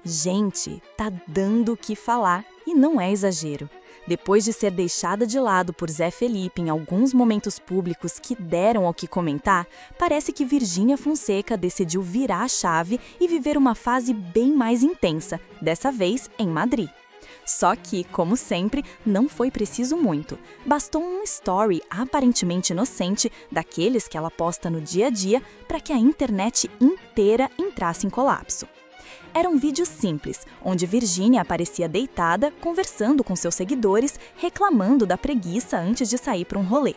Gente, tá dando o que falar e não é exagero. Depois de ser deixada de lado por Zé Felipe em alguns momentos públicos que deram ao que comentar, parece que Virgínia Fonseca decidiu virar a chave e viver uma fase bem mais intensa, dessa vez em Madrid. Só que, como sempre, não foi preciso muito. Bastou um story aparentemente inocente, daqueles que ela posta no dia a dia, para que a internet inteira entrasse em colapso. Era um vídeo simples, onde Virgínia aparecia deitada, conversando com seus seguidores, reclamando da preguiça antes de sair para um rolê.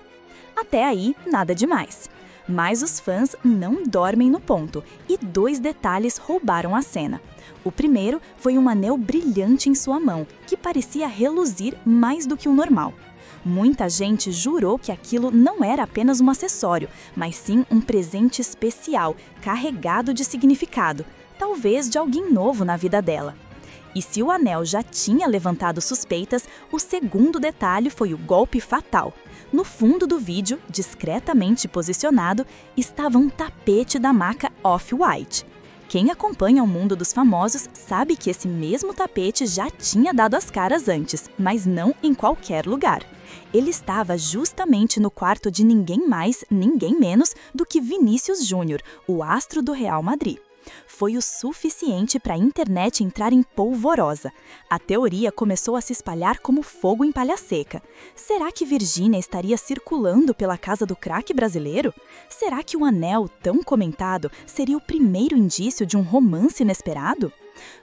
Até aí, nada demais. Mas os fãs não dormem no ponto, e 2 detalhes roubaram a cena. O primeiro foi um anel brilhante em sua mão, que parecia reluzir mais do que o normal. Muita gente jurou que aquilo não era apenas um acessório, mas sim um presente especial, carregado de significado, talvez de alguém novo na vida dela. E se o anel já tinha levantado suspeitas, o segundo detalhe foi o golpe fatal. No fundo do vídeo, discretamente posicionado, estava um tapete da marca Off-White. Quem acompanha o mundo dos famosos sabe que esse mesmo tapete já tinha dado as caras antes, mas não em qualquer lugar. Ele estava justamente no quarto de ninguém mais, ninguém menos do que Vinícius Júnior, o astro do Real Madrid. Foi o suficiente para a internet entrar em polvorosa. A teoria começou a se espalhar como fogo em palha seca. Será que Virgínia estaria circulando pela casa do craque brasileiro? Será que o anel, tão comentado, seria o primeiro indício de um romance inesperado?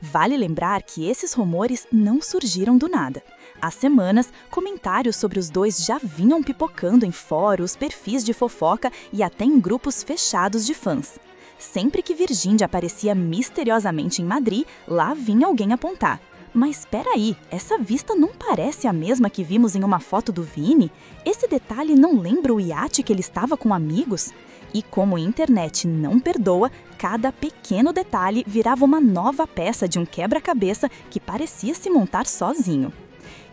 Vale lembrar que esses rumores não surgiram do nada. Há semanas, comentários sobre os dois já vinham pipocando em fóruns, perfis de fofoca e até em grupos fechados de fãs. Sempre que Virgínia aparecia misteriosamente em Madrid, lá vinha alguém apontar. Mas espera aí, essa vista não parece a mesma que vimos em uma foto do Vini? Esse detalhe não lembra o iate que ele estava com amigos? E como a internet não perdoa, cada pequeno detalhe virava uma nova peça de um quebra-cabeça que parecia se montar sozinho.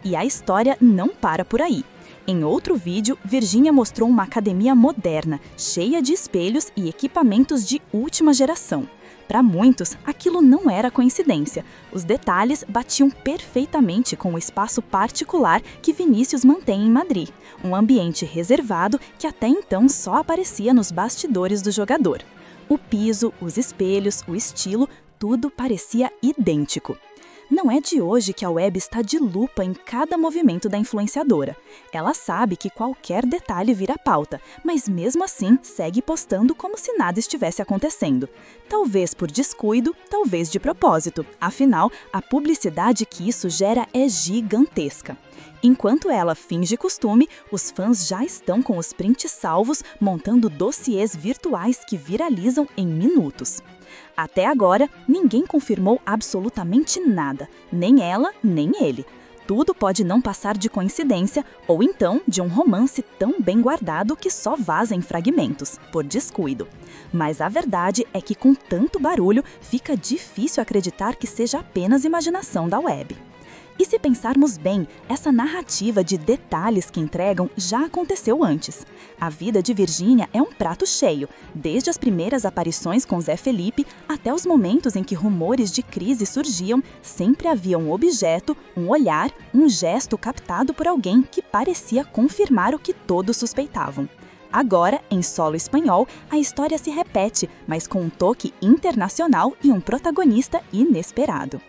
E a história não para por aí. Em outro vídeo, Virgínia mostrou uma academia moderna, cheia de espelhos e equipamentos de última geração. Para muitos, aquilo não era coincidência. Os detalhes batiam perfeitamente com o espaço particular que Vinícius mantém em Madrid, um ambiente reservado que até então só aparecia nos bastidores do jogador. O piso, os espelhos, o estilo, tudo parecia idêntico. Não é de hoje que a web está de lupa em cada movimento da influenciadora. Ela sabe que qualquer detalhe vira pauta, mas mesmo assim segue postando como se nada estivesse acontecendo. Talvez por descuido, talvez de propósito. Afinal, a publicidade que isso gera é gigantesca. Enquanto ela finge costume, os fãs já estão com os prints salvos, montando dossiês virtuais que viralizam em minutos. Até agora, ninguém confirmou absolutamente nada, nem ela, nem ele. Tudo pode não passar de coincidência ou então de um romance tão bem guardado que só vaza em fragmentos, por descuido. Mas a verdade é que com tanto barulho, fica difícil acreditar que seja apenas imaginação da web. E se pensarmos bem, essa narrativa de detalhes que entregam já aconteceu antes. A vida de Virgínia é um prato cheio, desde as primeiras aparições com Zé Felipe até os momentos em que rumores de crise surgiam, sempre havia um objeto, um olhar, um gesto captado por alguém que parecia confirmar o que todos suspeitavam. Agora, em solo espanhol, a história se repete, mas com um toque internacional e um protagonista inesperado.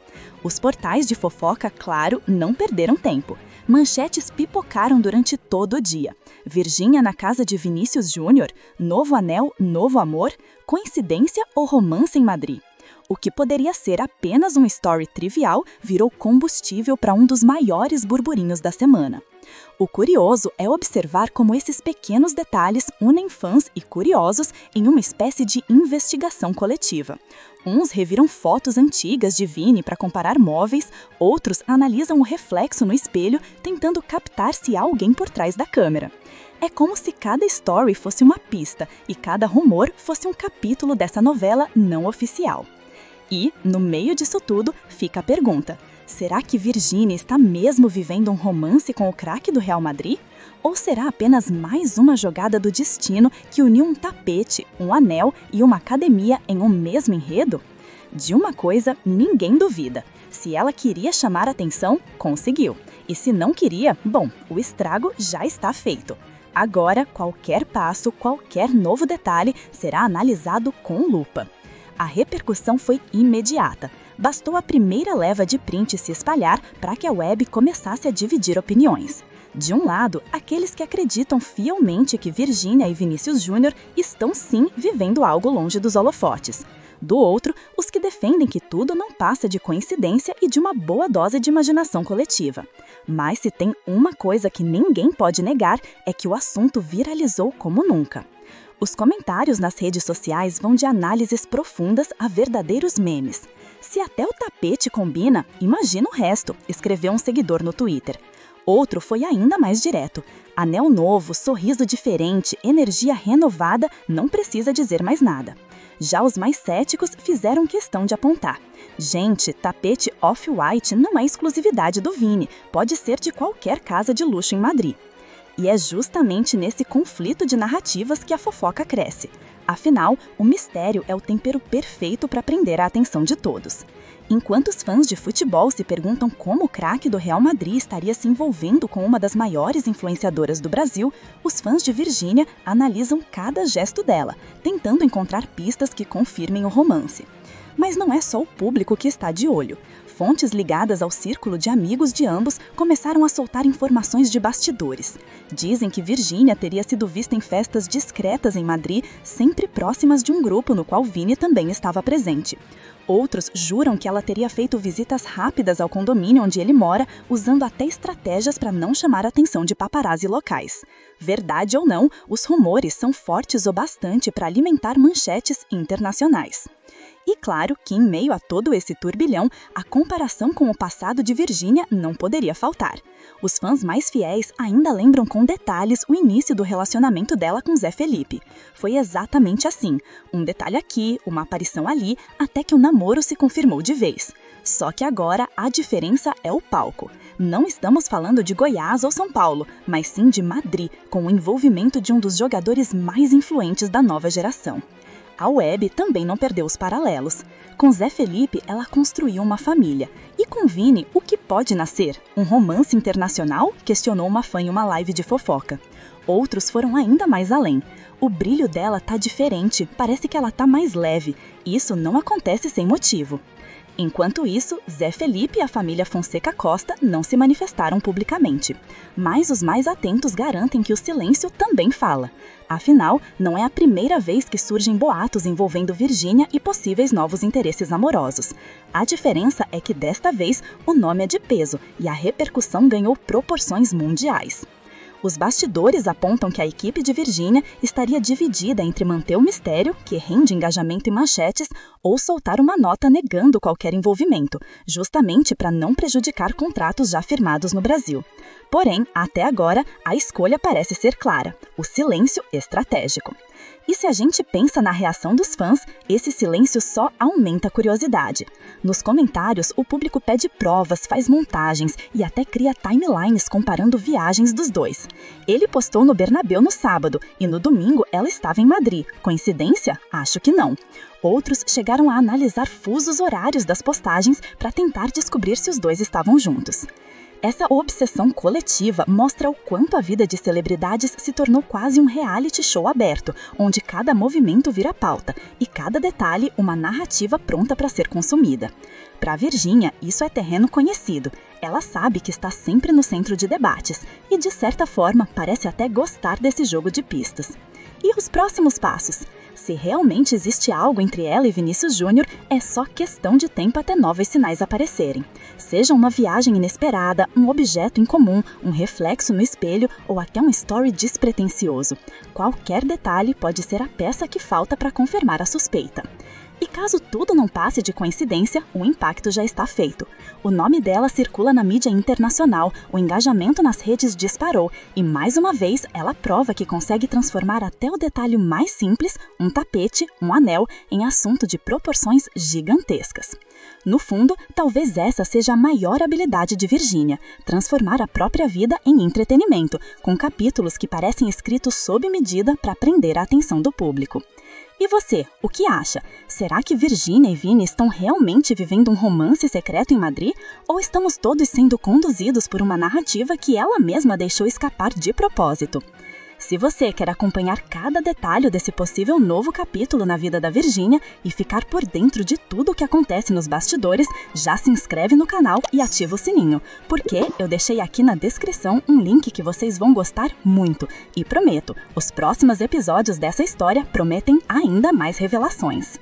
Os portais de fofoca, claro, não perderam tempo. Manchetes pipocaram durante todo o dia. Virgínia na casa de Vinícius Júnior, novo anel, novo amor, coincidência ou romance em Madrid? O que poderia ser apenas um story trivial virou combustível para um dos maiores burburinhos da semana. O curioso é observar como esses pequenos detalhes unem fãs e curiosos em uma espécie de investigação coletiva. Uns reviram fotos antigas de Vini para comparar móveis, outros analisam o reflexo no espelho, tentando captar se há alguém por trás da câmera. É como se cada story fosse uma pista e cada rumor fosse um capítulo dessa novela não oficial. E, no meio disso tudo, fica a pergunta: será que Virgínia está mesmo vivendo um romance com o craque do Real Madrid? Ou será apenas mais uma jogada do destino que uniu um tapete, um anel e uma academia em um mesmo enredo? De uma coisa, ninguém duvida. Se ela queria chamar atenção, conseguiu. E se não queria, bom, o estrago já está feito. Agora, qualquer passo, qualquer novo detalhe será analisado com lupa. A repercussão foi imediata. Bastou a primeira leva de print se espalhar para que a web começasse a dividir opiniões. De um lado, aqueles que acreditam fielmente que Virgínia e Vinícius Júnior estão sim vivendo algo longe dos holofotes. Do outro, os que defendem que tudo não passa de coincidência e de uma boa dose de imaginação coletiva. Mas se tem uma coisa que ninguém pode negar, é que o assunto viralizou como nunca. Os comentários nas redes sociais vão de análises profundas a verdadeiros memes. Se até o tapete combina, imagina o resto, escreveu um seguidor no Twitter. Outro foi ainda mais direto. Anel novo, sorriso diferente, energia renovada, não precisa dizer mais nada. Já os mais céticos fizeram questão de apontar. Gente, tapete off-white não é exclusividade do Vini, pode ser de qualquer casa de luxo em Madrid. E é justamente nesse conflito de narrativas que a fofoca cresce. Afinal, o mistério é o tempero perfeito para prender a atenção de todos. Enquanto os fãs de futebol se perguntam como o craque do Real Madrid estaria se envolvendo com uma das maiores influenciadoras do Brasil, os fãs de Virgínia analisam cada gesto dela, tentando encontrar pistas que confirmem o romance. Mas não é só o público que está de olho. Fontes ligadas ao círculo de amigos de ambos começaram a soltar informações de bastidores. Dizem que Virgínia teria sido vista em festas discretas em Madrid, sempre próximas de um grupo no qual Vini também estava presente. Outros juram que ela teria feito visitas rápidas ao condomínio onde ele mora, usando até estratégias para não chamar a atenção de paparazzi locais. Verdade ou não, os rumores são fortes o bastante para alimentar manchetes internacionais. E claro que, em meio a todo esse turbilhão, a comparação com o passado de Virgínia não poderia faltar. Os fãs mais fiéis ainda lembram com detalhes o início do relacionamento dela com Zé Felipe. Foi exatamente assim, um detalhe aqui, uma aparição ali, até que o namoro se confirmou de vez. Só que agora a diferença é o palco. Não estamos falando de Goiás ou São Paulo, mas sim de Madrid, com o envolvimento de um dos jogadores mais influentes da nova geração. A web também não perdeu os paralelos. Com Zé Felipe, ela construiu uma família. E com Vini, o que pode nascer? Um romance internacional? Questionou uma fã em uma live de fofoca. Outros foram ainda mais além. O brilho dela tá diferente, parece que ela tá mais leve. Isso não acontece sem motivo. Enquanto isso, Zé Felipe e a família Fonseca Costa não se manifestaram publicamente. Mas os mais atentos garantem que o silêncio também fala. Afinal, não é a primeira vez que surgem boatos envolvendo Virgínia e possíveis novos interesses amorosos. A diferença é que desta vez o nome é de peso e a repercussão ganhou proporções mundiais. Os bastidores apontam que a equipe de Virgínia estaria dividida entre manter o mistério, que rende engajamento e manchetes, ou soltar uma nota negando qualquer envolvimento, justamente para não prejudicar contratos já firmados no Brasil. Porém, até agora, a escolha parece ser clara: o silêncio estratégico. E se a gente pensa na reação dos fãs, esse silêncio só aumenta a curiosidade. Nos comentários, o público pede provas, faz montagens e até cria timelines comparando viagens dos dois. Ele postou no Bernabéu no sábado e no domingo ela estava em Madrid. Coincidência? Acho que não. Outros chegaram a analisar fusos horários das postagens para tentar descobrir se os dois estavam juntos. Essa obsessão coletiva mostra o quanto a vida de celebridades se tornou quase um reality show aberto, onde cada movimento vira pauta e cada detalhe uma narrativa pronta para ser consumida. Para Virgínia, isso é terreno conhecido. Ela sabe que está sempre no centro de debates e, de certa forma, parece até gostar desse jogo de pistas. E os próximos passos? Se realmente existe algo entre ela e Vinícius Júnior, é só questão de tempo até novos sinais aparecerem. Seja uma viagem inesperada, um objeto incomum, um reflexo no espelho ou até um story despretensioso. Qualquer detalhe pode ser a peça que falta para confirmar a suspeita. E caso tudo não passe de coincidência, o impacto já está feito. O nome dela circula na mídia internacional, o engajamento nas redes disparou e, mais uma vez, ela prova que consegue transformar até o detalhe mais simples, um tapete, um anel, em assunto de proporções gigantescas. No fundo, talvez essa seja a maior habilidade de Virgínia, transformar a própria vida em entretenimento, com capítulos que parecem escritos sob medida para prender a atenção do público. E você, o que acha? Será que Virgínia e Vini estão realmente vivendo um romance secreto em Madrid? Ou estamos todos sendo conduzidos por uma narrativa que ela mesma deixou escapar de propósito? Se você quer acompanhar cada detalhe desse possível novo capítulo na vida da Virgínia e ficar por dentro de tudo o que acontece nos bastidores, já se inscreve no canal e ativa o sininho, porque eu deixei aqui na descrição um link que vocês vão gostar muito. E prometo, os próximos episódios dessa história prometem ainda mais revelações.